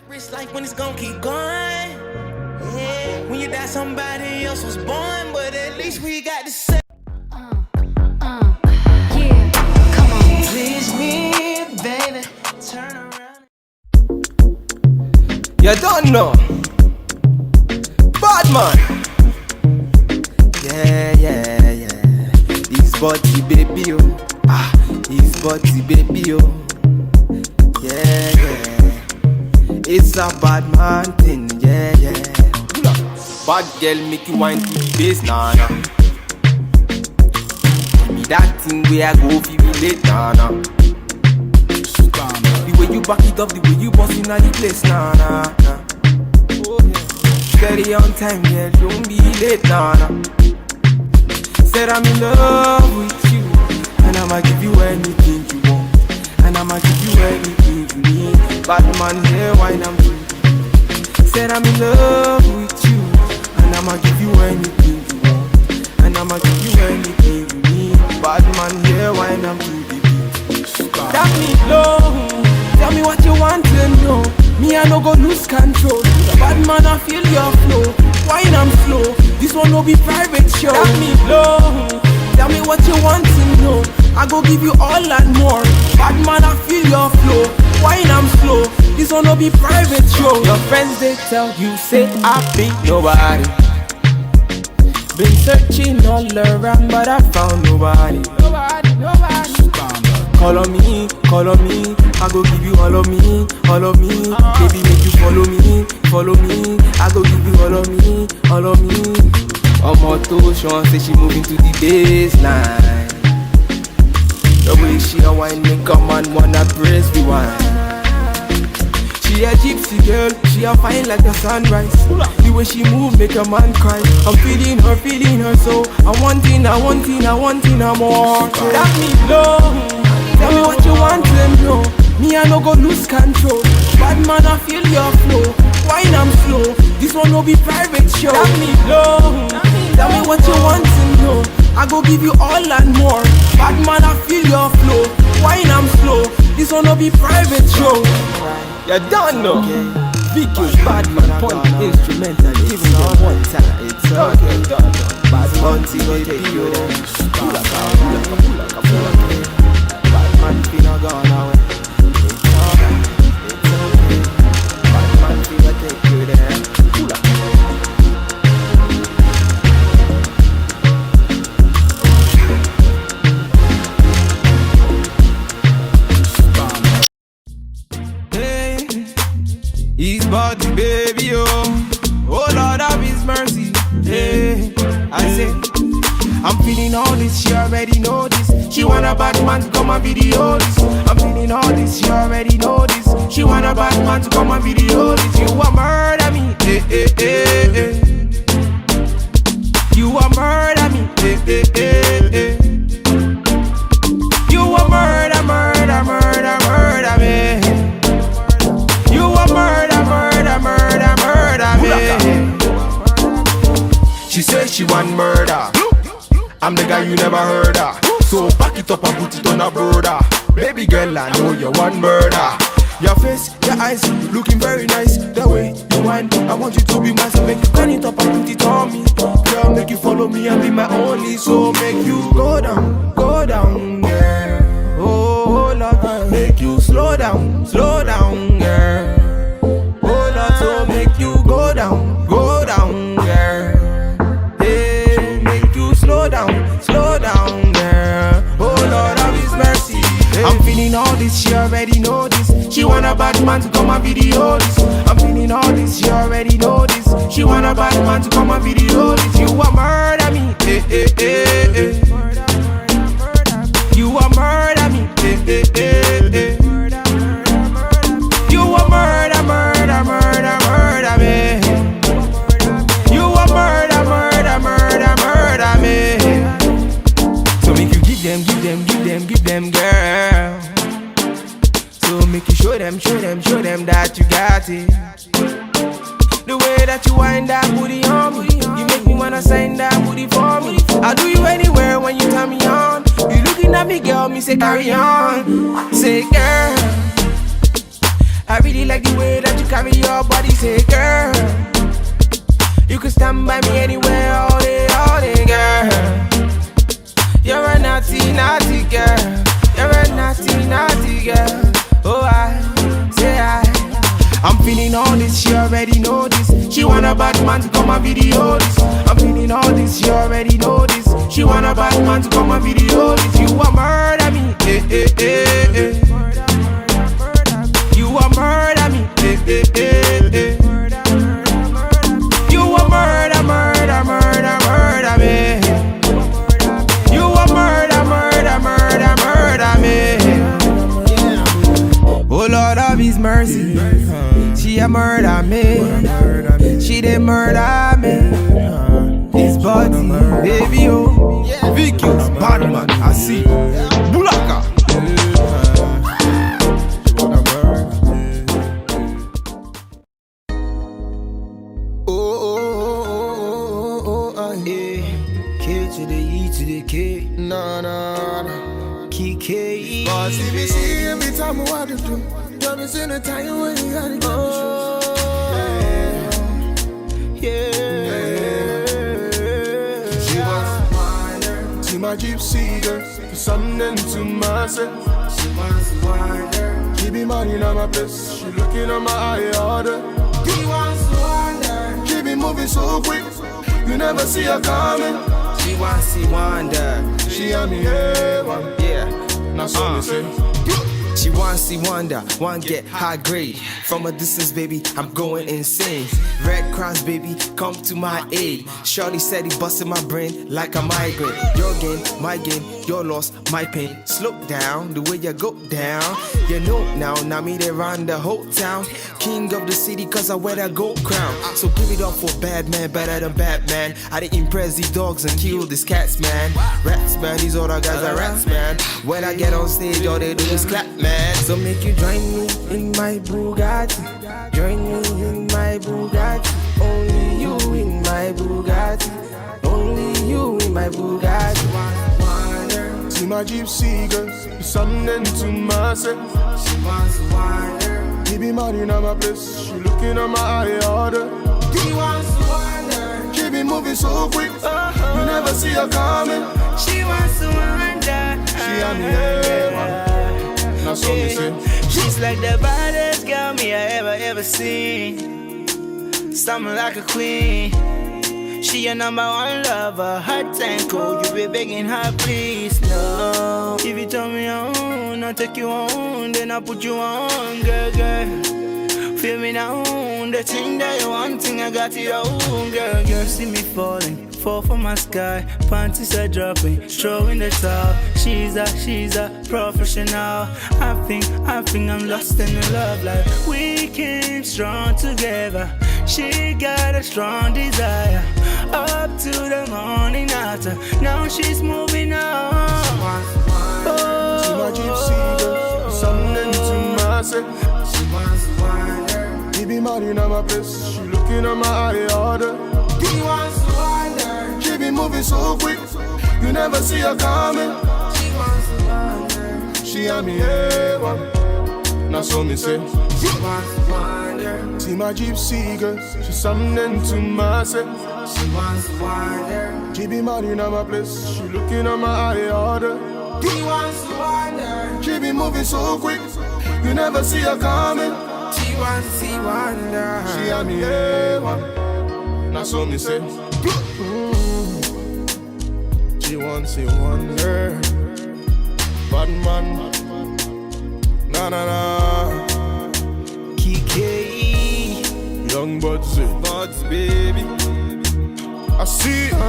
It's like when it's gonna keep going. Yeah. When you die, somebody else was born, but at least we got to say. Yeah, come on. Please me, baby. Turn around. You don't know. Bad man. Yeah. His body, baby, oh. His body, baby, oh. Yeah. It's a bad man thing, yeah. Bad girl make you wine to the bass, nah. Give me that thing where I go feel relate, nah. The way you back it up, the way you bust in the place, nah. Steady on time, yeah, don't be late, nah. Said I'm in love with you, and I'ma give you anything you want, and I'ma give you anything you need. Bad man here, wine I'm free. Said I'm in love with you, and I'ma give you anything you want, and I'ma give you anything you need. Bad man here, wine I'm free. Tap me low, tell me what you want to know. Me I no go lose control. Bad man I feel your flow, wine I'm slow. This one no be private show. Tap me low, tell me what you want to know. I go give you all and more. Bad man I feel your flow, wine I'm slow. This one no be private show. Your friends they tell you say I be nobody. Been searching all around but I found nobody. Nobody. Call on me, I go give you all of me. Baby, make you follow me, I go give you all of me. Omo Sean say she moving to the baseline. The way she a wine make a man wanna praise the wine. She a gypsy girl, she a fine like the sunrise. The way she move make a man cry. I'm feeling her so I want more. Tap me low. Tell me what you want to know. Me I no go lose control. Bad man I feel your flow, wine I'm slow. This one no be private show. Tell me low. Tell me what you want to know. I go give you all and more. Bad man I feel your flow, wine I'm slow. This one no be private show. You don't know. Vicky's bad man point instrumental. Even the one time. It's okay. Bad man till they take you there. Pull up. Man finna gone away. It's okay. Bad man finna take you there. Pull up. Hey, his body, baby, oh Lord of His mercy. Hey, I say, I'm feeling all this, she already know this. She want a bad man to come and video this. I'm feeling all this, she already know this. She want a bad man to come and video this. You a murder me, eh. You a murder me, eh. You a murder me. You a murder me. She says she want murder. I'm the guy you never heard of. So back it up and put it on a brother. Baby girl, I know you want murder. Your face, your eyes, looking very nice. The way you whine, I want you to be mine. So make you turn it up and put it on me. Girl, make you follow me and be my only. So make you go down, girl. Oh Lord, make you slow down, girl. Oh Lord, so make you go down, girl. Slow down, girl. Oh Lord of His mercy. Hey. I'm feeling all this, she already know this. She want a bad man to come and video this. I'm feeling all this, she already know this. She want a bad man to come and video this. You a murder me, eh. You a murder me, eh. You a murder me. You a murder me. So make you give them, girl. So make you show them that you got it. The way that you wind that booty on me, you make me wanna sign that booty for me. I'll do you anywhere when you turn me on. You looking at me, girl, me say carry on. Say girl, I really like the way that you carry your body. Say, girl, you can stand by me anywhere, all day, girl. You're a naughty, naughty girl. You're a naughty, naughty girl. Oh, I say I'm feeling all this, she already know this. She want a bad man to come and video this. I'm feeling all this, she already know this. She want a bad man to come and video this. You a murder me, eh, eh, eh, eh. You a murder me, eh, eh, eh, eh. You a murder, murder, murder, murder me. You a murder, murder, murder, murder me. Oh Lord of His mercy, she a murder me. She dey murder me. This body, baby, oh. Vicky's bad man, I see. Bulaka. K to the E to the K. Nah, nah, nah. Kiki. Boss, if you see every time what to do. Don't miss in the time when you gotta get She wants to wind her to my gypsy girl, to something to myself. She wants to wind her. She be money on my place. She looking on my eye order. She wants to wind her. She be moving so quick, you never see her coming. She wants to wind her. She on me one. Yeah, that's what me say. She wants see wonder, want get high grade. From a distance, baby, I'm going insane. Red Cross, baby, come to my aid. Shorty said he busted my brain like a migraine. Your game, my game, your loss, my pain. Slow down, the way you go down. You know now me they run the whole town. King of the city, cause I wear that gold crown. So give it up for bad man, better than Batman. I didn't impress these dogs and kill these cats, man. Rats, man, these other guys are rats, man. When I get on stage, all they do is clap, man. So make you join me in my Bugatti. Join me in my Bugatti. Only you in my Bugatti. Only you in my Bugatti. See my gypsy girl, something to myself. She wants to wind her. He be money on my place. She looking on my eye order. He wants to wind her. She be moving so quick, you never see her coming. She wants to wind her. She on the head. That's what me say. She's like the baddest girl me I ever seen. Something like a queen. She your number one lover, hot and cold. You be begging her, please, no. If you tell me on, I'll take you on, then I'll put you on, girl, girl. Feel me now, the thing that you want, thing I got it on, girl, girl. See me falling, fall from my sky, panties are dropping, throwing the towel. She's a professional. I think I'm lost in the love life. We came strong together. She got a strong desire. Up to the morning after. Now she's moving on. To my gypsy girl, something to myself. She wants to wind her. He be money on my place. She looking on my eye order. He wants to wind her. She be moving so quick, you never see her coming. She wants to wind her. She on me one. That's what me say. She wants to wind her. See my gypsy girl, she's something to myself. She wants to wind her. She be money on my place. She looking on my eye order. He wants to wind her. She be moving so quick, you never see her coming. She wants to see wonder. She on me one. That's what me say. She wants to wonder. Bad man. Na na na. Kiki. Young buds, baby. I see her.